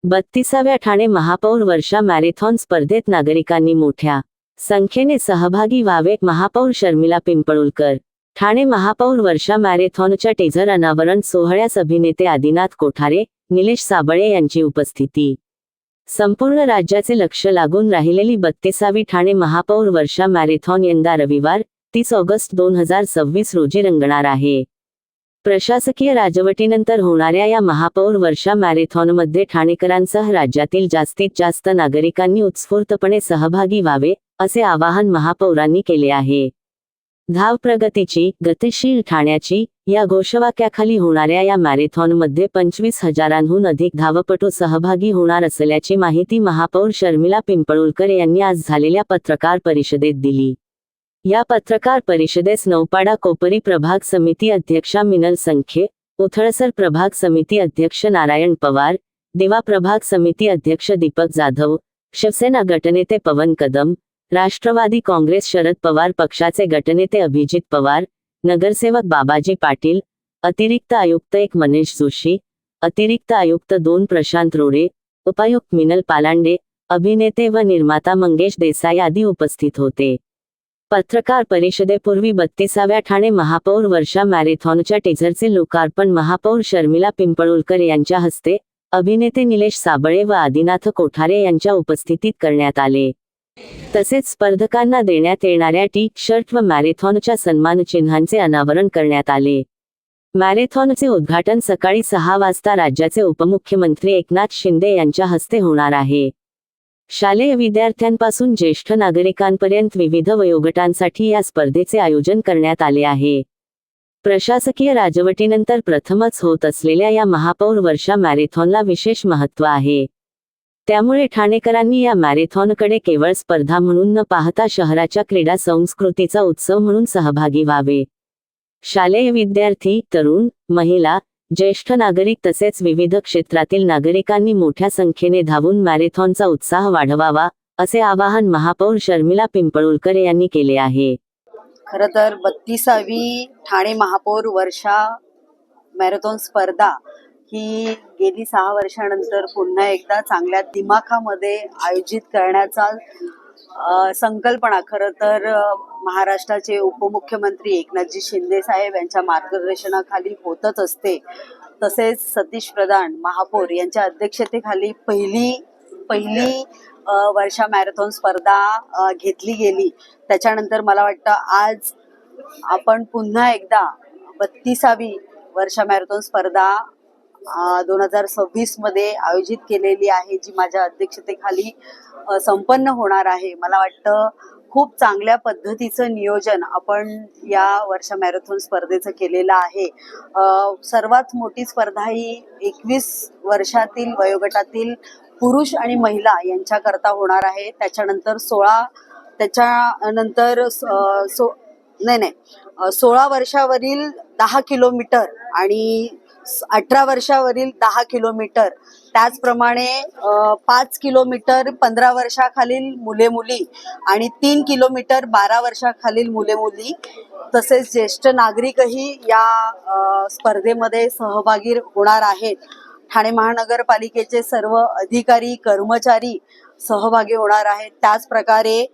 32व्या ठाणे महापौर वर्षा मॅरेथॉन स्पर्धेत नागरिकांनी मोठ्या संख्येने सहभागी व्हावे. महापौर शर्मिला पिंपळुलकर. ठाणे महापौर वर्षा मॅरेथॉनच्या टीझर अनावरण सोहळ्यास अभिनेते आदिनाथ कोठारे, निलेश साबळे यांची उपस्थिती. संपूर्ण राज्याचे लक्ष लागून राहिलेली 32वी ठाणे महापौर वर्षा मॅरेथॉन यंदा रविवार 30 ऑगस्ट 2026 रोजी रंगणार आहे. प्रशासकीय राजवटीनंतर होणाऱ्या या महापौर वर्षा मॅरेथॉनमध्ये ठाणेकरांसह राज्यातील जास्तीत जास्त नागरिकांनी उत्स्फूर्तपणे सहभागी व्हावे, असे आवाहन महापौरांनी केले आहे. धाव प्रगतीची, गतिशील ठाण्याची या घोषवाक्याखाली होणाऱ्या या मॅरेथॉनमध्ये 25,000हून अधिक धावपटू सहभागी होणार असल्याची माहिती महापौर शर्मिला पिंपळुलकर यांनी आज झालेल्या पत्रकार परिषदेत दिली. या पत्रकार परिषदेस नौपाडा कोपरी प्रभाग समिती अध्यक्षा मिनल संखे, उथळसर प्रभाग समिती अध्यक्ष नारायण पवार, दिवा प्रभाग समिती अध्यक्ष दीपक जाधव, शिवसेना गटनेते पवन कदम, राष्ट्रवादी काँग्रेस शरद पवार पक्षाचे गटनेते अभिजित पवार, नगरसेवक बाबाजी पाटील, अतिरिक्त आयुक्त 1 मनीष जोशी, अतिरिक्त आयुक्त 2 प्रशांत रोडे, उपायुक्त मिनल पालांडे, अभिनेते व निर्माता मंगेश देसाई आदी उपस्थित होते. पत्रकार परिषदेपूर्वी 32व्या ठाणे महापौर वर्षा मॅरेथॉनच्या टीझरचे लोकार्पण महापौर शर्मिला पिंपळुलकर यांच्या हस्ते, अभिनेते निलेश साबळे व आदिनाथ कोठारे यांच्या उपस्थितीत करण्यात आले. तसेच स्पर्धकांना देण्यात येणाऱ्या टी-शर्ट व मॅरेथॉनच्या सन्मानचिन्हांचे अनावरण करण्यात आले. मॅरेथॉनचे उद्घाटन सकाळी 6 वाजता राज्याचे उपमुख्यमंत्री एकनाथ शिंदे यांच्या हस्ते होणार आहे. शालेय विद्यार्थ्यांपासून ज्येष्ठ नागरिकांपर्यंत विविध वयोगटांसाठी या स्पर्धेचे आयोजन करण्यात आले आहे. प्रशासकीय राजवटीनंतर प्रथमच होत असलेल्या या महापौर वर्षा मॅरेथॉनला विशेष महत्त्व आहे. त्यामुळे ठाणेकरांनी या मॅरेथॉनकडे केवळ स्पर्धा म्हणून न पाहता शहराच्या क्रीडा संस्कृतीचा उत्सव म्हणून सहभागी व्हावे. शालेय विद्यार्थी, तरुण, महिला, ज्येष्ठ नागरिक तसेच विविध क्षेत्रातील नागरिकांनी मोठ्या संख्येने धावून मॅरेथॉनचा उत्साह वाढवावा, असे आवाहन महापौर शर्मिला पिंपळुलकर यांनी केले आहे. खरं तर 32वी ठाणे महापौर वर्षा मॅरेथॉन स्पर्धा ही गेली 6 वर्षानंतर पुन्हा एकदा चांगल्या दिमाखामध्ये आयोजित करण्याचा संकल्पना खरं तर महाराष्ट्राचे उपमुख्यमंत्री एकनाथजी शिंदे साहेब यांच्या मार्गदर्शनाखाली होतच असते. तसेच सतीश प्रधान महापौर यांच्या अध्यक्षतेखाली पहिली वर्षा मॅरेथॉन स्पर्धा घेतली गेली. त्याच्यानंतर मला वाटतं आज आपण पुन्हा एकदा 32वी वर्षा मॅरेथॉन स्पर्धा 2026 मध्ये आयोजित केलेली आहे, जी माझ्या अध्यक्षतेखाली संपन्न होणार आहे. मला वाटतं खूप चांगल्या पद्धतीचं नियोजन आपण या वर्षा मॅरेथॉन स्पर्धेचं केलेलं आहे. सर्वात मोठी स्पर्धा ही 21 वर्षातील वयोगटातील पुरुष आणि महिला यांच्याकरता होणार आहे. त्याच्यानंतर 16 वर्षावरील 10 किलोमीटर आणि 18 वर्षावरील 10 किलोमीटर, त्याचप्रमाणे 5 किलोमीटर 15 वर्षाखालील मुले मुली आणि 3 किलोमीटर 12 वर्षाखालील मुले मुली, तसेच ज्येष्ठ नागरिकही या स्पर्धेमध्ये सहभागी होणार आहेत. ठाणे महानगरपालिकेचे सर्व अधिकारी कर्मचारी सहभागी होणार आहेत. त्याच प्रकारे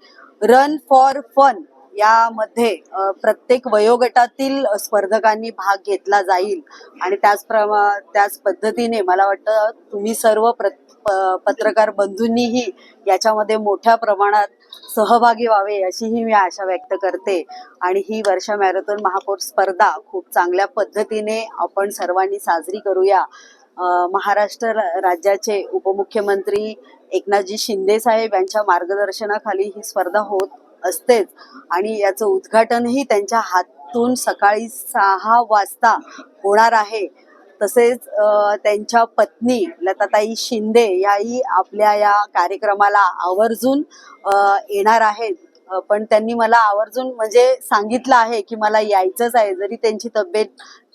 रन फॉर फन यामध्ये प्रत्येक वयोगटातील स्पर्धकांनी भाग घेतला जाईल आणि त्याच पद्धतीने मला वाटतं तुम्ही सर्व पत्रकार बंधूंनीही याच्यामध्ये मोठ्या प्रमाणात सहभागी व्हावे अशीही मी आशा व्यक्त करते. आणि ही वर्षा मॅरेथॉन महापौर स्पर्धा खूप चांगल्या पद्धतीने आपण सर्वांनी साजरी करूया. महाराष्ट्र राज्याचे उपमुख्यमंत्री एकनाथजी शिंदे साहेब यांच्या मार्गदर्शनाखाली ही स्पर्धा होत असतेच आणि याचं उद्घाटनही त्यांच्या हातून सकाळी 6 वाजता होणार आहे. तसेच त्यांच्या पत्नी लताताई शिंदे याही आपल्या या कार्यक्रमाला आवर्जून येणार आहेत. पण त्यांनी मला आवर्जून म्हणजे सांगितलं आहे की मला यायचंच आहे. जरी त्यांची तब्येत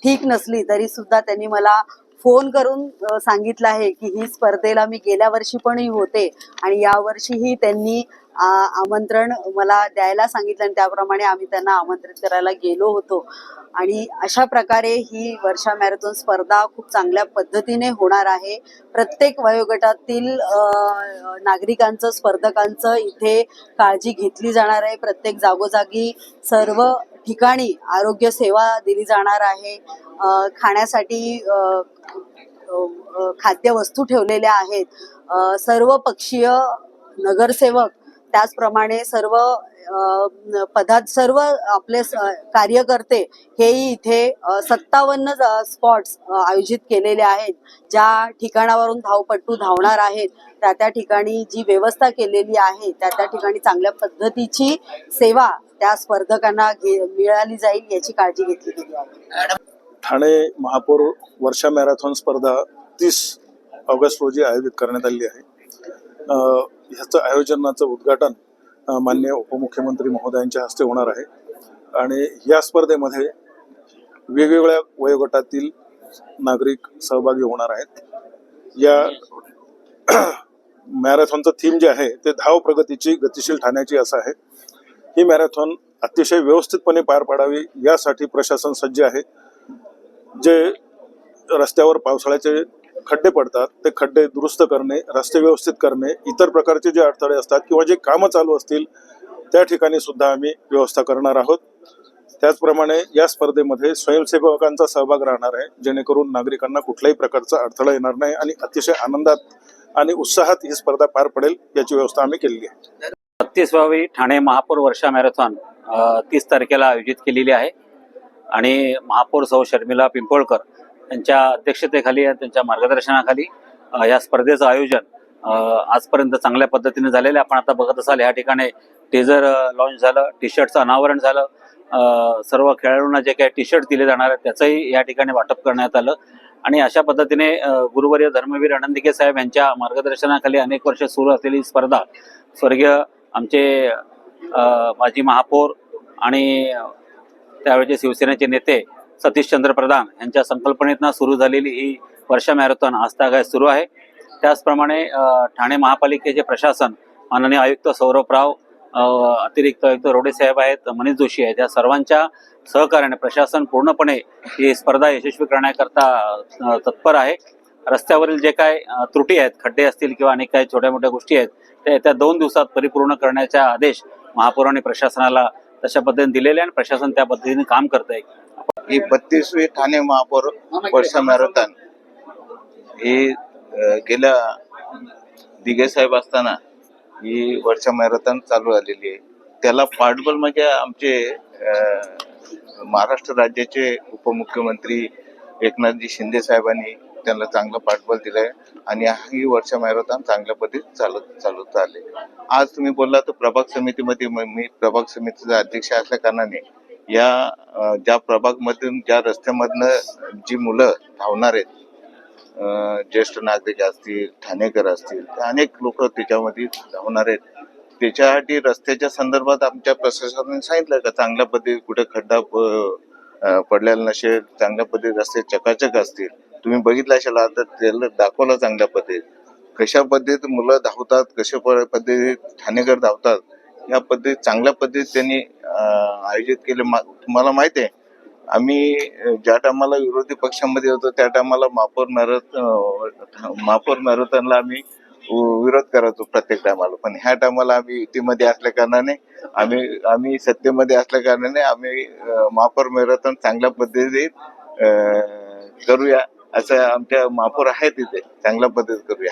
ठीक नसली तरी सुद्धा त्यांनी मला फोन करून सांगितलं आहे की ही स्पर्धेला मी गेल्या वर्षी पण होते आणि यावर्षीही त्यांनी आमंत्रण मला द्यायला सांगितलं आणि त्याप्रमाणे आम्ही त्यांना आमंत्रित करायला गेलो होतो. आणि अशा प्रकारे ही वर्षा मॅरेथॉन स्पर्धा खूप चांगल्या पद्धतीने होणार आहे. प्रत्येक वयोगटातील नागरिकांचं, स्पर्धकांचं इथे काळजी घेतली जाणार आहे. प्रत्येक जागोजागी सर्व ठिकाणी आरोग्य सेवा दिली जाणार आहे. खाण्यासाठी खाद्यवस्तू ठेवलेल्या आहेत. सर्व पक्षीय नगरसेवक, त्याचप्रमाणे सर्व सर्व आपले कार्यकर्ते हेही इथे 57 स्पॉट्स आयोजित केलेले आहेत. ज्या ठिकाणावरून धावपट्टू धावणार आहेत त्या ठिकाणी जी व्यवस्था केलेली आहे त्या ठिकाणी चांगल्या पद्धतीची सेवा त्या स्पर्धकांना मिळाली जाईल याची काळजी घेतली गेली आहे. ठाणे महापौर वर्षा मॅरेथॉन स्पर्धा 30 ऑगस्ट रोजी आयोजित करण्यात आली आहे. ह्याचं आयोजनाचं उद्घाटन माननीय उपमुख्यमंत्री महोदयांच्या हस्ते होणार आहे आणि या स्पर्धेमध्ये वेगवेगळ्या वयोगटातील नागरिक सहभागी होणार आहेत. या मॅरेथॉनचं थीम जे आहे ते धाव प्रगतीची गतिशील ठाण्याची असं आहे. ही मॅरेथॉन अतिशय व्यवस्थितपणे पार पाडावी यासाठी प्रशासन सज्ज आहे. जे रस्त्यावर पावसाळ्याचे खड्डे पडतात ते खड्डे दुरुस्त करणे, रस्ते व्यवस्थित करणे, इतर प्रकारचे जे अडथळे असतात किंवा जे कामं चालू असतील त्या ठिकाणी सुद्धा आम्ही व्यवस्था करणार आहोत. त्याचप्रमाणे या स्पर्धेमध्ये स्वयंसेवकांचा सहभाग राहणार आहे, जेणेकरून नागरिकांना कुठल्याही प्रकारचा अडथळा येणार नाही आणि अतिशय आनंदात आणि उत्साहात ही स्पर्धा पार पडेल याची व्यवस्था आम्ही केलेली आहे. 36वी ठाणे महापौर वर्षा मॅरेथॉन 30 तारखेला आयोजित केलेली आहे आणि महापौर सौ शर्मिला पिंपळकर यांच्या अध्यक्षतेखाली आणि त्यांच्या मार्गदर्शनाखाली या स्पर्धेचं आयोजन आजपर्यंत चांगल्या पद्धतीने झालेलं आहे. आपण आता बघत असाल या ठिकाणी टीजर लॉन्च झालं, टी शर्टचं अनावरण झालं, सर्व खेळाडूंना जे काही टी शर्ट दिले जाणार आहेत त्याचंही या ठिकाणी वाटप करण्यात आलं आणि अशा पद्धतीने गुरुवर्य धर्मवीर आनंदिके साहेब यांच्या मार्गदर्शनाखाली अनेक वर्ष सुरू असलेली स्पर्धा स्वर्गीय आमचे माजी महापौर आणि त्यावेळेचे शिवसेनेचे नेते सतीशचंद्र प्रधान यांच्या संकल्पनेतनं सुरू झालेली ही वर्षा मॅरेथॉन आजतागायत सुरू आहे. त्याचप्रमाणे ठाणे महापालिकेचे प्रशासन माननीय आयुक्त सौरभराव, अतिरिक्त आयुक्त रोडे साहेब आहेत, मनीष जोशी आहेत, या सर्वांच्या सहकार्याने प्रशासन पूर्णपणे ही स्पर्धा यशस्वी करण्याकरता तत्पर आहे. रस्त्यावरील जे काय त्रुटी आहेत, खड्डे असतील किंवा अनेक काही छोट्या मोठ्या गोष्टी आहेत त्या येत्या 2 दिवसात परिपूर्ण करण्याचा आदेश महापौरांनी प्रशासनाला तशा पद्धतीने दिलेले आणि प्रशासन त्या पद्धतीने काम करत आहे. ही 32वी ठाणे महापौर वर्षा मॅरेथॉन ही गेल्या दिघे साहेब असताना ही वर्षा मॅरेथॉन चालू झालेली आहे. त्याला पाठबळ म्हणजे आमचे महाराष्ट्र राज्याचे उपमुख्यमंत्री एकनाथजी शिंदे साहेबांनी त्यांना चांगलं पाठबळ दिलंय आणि ही वर्षा मॅरेथॉन चांगल्या पद्धतीत चालू आले. आज तुम्ही बोलला तर प्रभाग समितीमध्ये मी प्रभाग समितीचा अध्यक्ष असल्या कारणाने या ज्या प्रभागमधून ज्या रस्त्यामधनं जी मुलं धावणार आहेत, ज्येष्ठ नागरिक असतील, ठाणेकर असतील, अनेक लोक त्याच्यामध्ये धावणार आहेत. त्याच्यासाठी रस्त्याच्या संदर्भात आमच्या प्रशासनाने सांगितलं का चांगल्या पद्धती कुठे खड्डा पडलेला नसेल, चांगल्या पद्धती रस्ते चकाचक असतील. तुम्ही बघितलं असेल आता त्याला दाखवलं चांगल्या पद्धतीत कशा पद्धतीत मुलं धावतात, कशा पद्धतीत ठाणेकर धावतात, या पद्धतीत चांगल्या पद्धतीत त्यांनी आयोजित केले. तुम्हाला माहिती आहे आम्ही ज्या टायमाला विरोधी पक्षामध्ये होतो त्या टायमाला महापौर मॅरेथॉनला आम्ही विरोध करायचो प्रत्येक टायमाला, पण ह्या टायमाला आम्ही युतीमध्ये असल्या कारणाने आम्ही सत्तेमध्ये असल्या कारणाने आम्ही महापौर मॅरेथॉन चांगल्या पद्धतीत करूया असं आमच्या महापौर आहे तिथे चांगल्या पद्धतीत करूया.